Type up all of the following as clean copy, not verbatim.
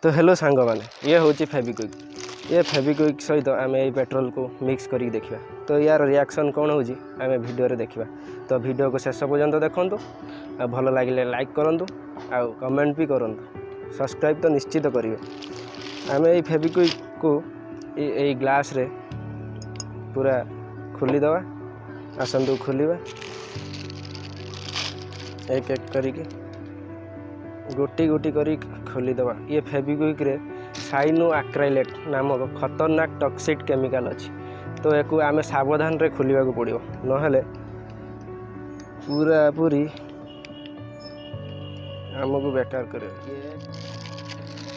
तो हेलो सांग मैंने ये हूँ फेविक्विक। ये फेविक्विक सहित आम ये पेट्रोल को मिक्स करके देखा। तो यार रिएक्शन कौन हो आम वीडियो रे देखा। तो वीडियो को शेष पर्यंत देखूँ आ भल लगे लाइक करूँ आ कमेंट भी करूँ, सब्सक्राइब तो निश्चित करेंगे। आम ये फेविक्विक को ये ग्लास रे पूरा खोलीदवा। आसतु खोलिबा एक एक करके गोटी गोटी करी खोलीदवा। ये फेविक्विक रे साइनो आक्राइलेट नामक खतरनाक टॉक्सिक केमिकल अच्छी। तो याकू आम सावधान रे खोलिबा को पड़िबो, नहेले पूरा पूरी आमको बेकार करे।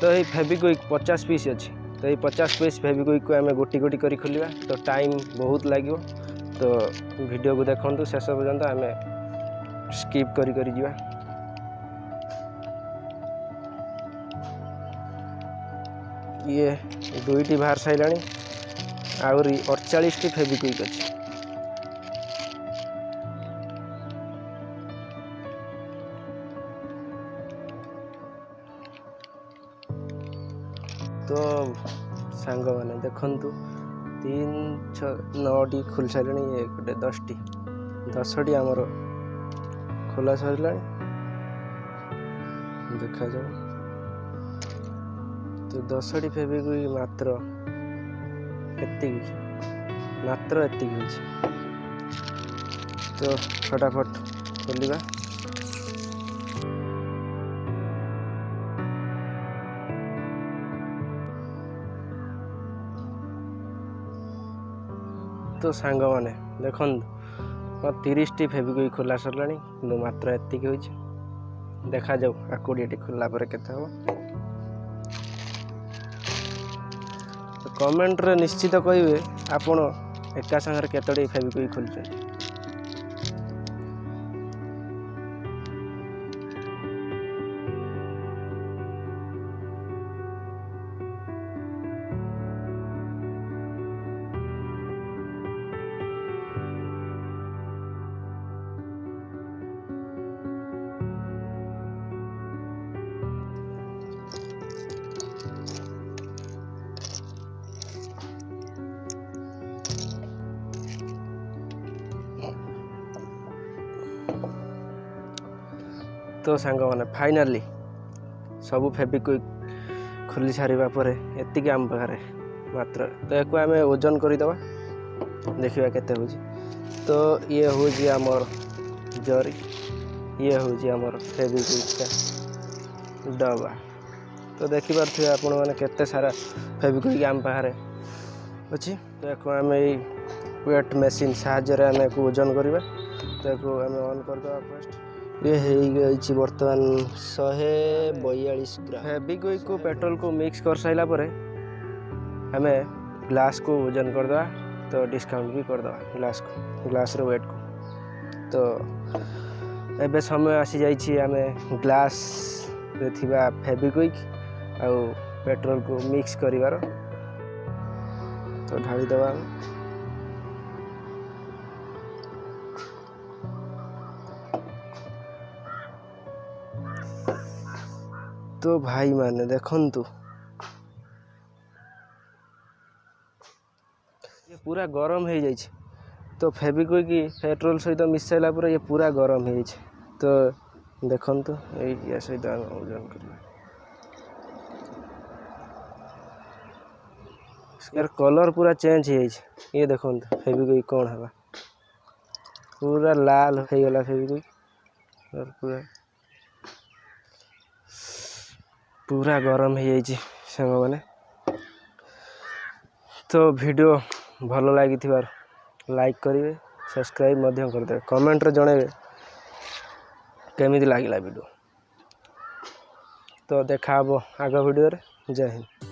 तो ये फेविक्विक 50 पीस अच्छी। तो ये 50 पीस फेविक्विक को आम गोटी गोटी करी खोलिबा। तो टाइम बहुत लगे। तो वीडियो को देखु शेष पर्यंत आम स्किप करी करी जीवा। ये दुईटी बाहर साइलानी, आहरी 48 फेविक्विक अच्छी। तो सांग मैंने देखु 3 6 9टी खोल सारे। ये गोटे 10टी आमर खोला सरला देखा जाओ। तो 10टी फेविक्विक मात्र एतिक होइछ। तो फटाफट खोलिबा। तो सांग माने देखन 30टी फेविक्विक खोला सरला कि मात्र एतिक होइछ। देखा जाऊ आ 20टी खोला पर केते हो। तो कमेंट रे निश्चित कहिबे आपण एका संगे केतोटी फेविक्विक खोलछन। तो सांग मैंने फाइनाली सबू फेविक्विक खोली सारिबा परे एतिक आम पाखे मात्र। तो याकू आम ओजन करदे देखा केते होची। तो ये हूँ आमर जरी, ये हूँ आमर फेविक्विक का डबा। तो देखिपे आपण मैंने केते सारा फेविक्विक आम पाखे अच्छी। तो याकू आम वेट मेसीन साहाय्य आम ओजन करवा। तो याकू आम ऑन करदे फर्स्ट। ये है बर्तमान 142 ग्राम। फेविक्विक को पेट्रोल को मिक्स कर साइला परे हमें ग्लास को वजन करदे। तो डिस्काउंट भी करदे ग्लास रो वेट को। तो एबे समय आसी जाइछि आमे ग्लास रे थिबा फेविक्विक आ पेट्रोल को मिक्स करिवार। तो ढाली दवा। तो भाई माने देखंतु ये पूरा गरम हो जाइए। तो फेविक्विक पेट्रोल सहित मिसाइला पूरा ये पूरा गरम हो जाइए। तो देखंतु ये सहित ओजन करबा। यार कलर पूरा चेंज हो जाइए। ये देखंतु फेविक्विक कौन है पूरा लाल हो गला फेविक्विक और पूरा गरम हो जाइए सांग मैंने। तो वीडियो भल लगी लाइक करेंगे, सब्सक्राइब करदे, कमेंट रे जणेबे केमिति लागिला वीडियो। तो देखा आग वीडियो रे। जय हिंद।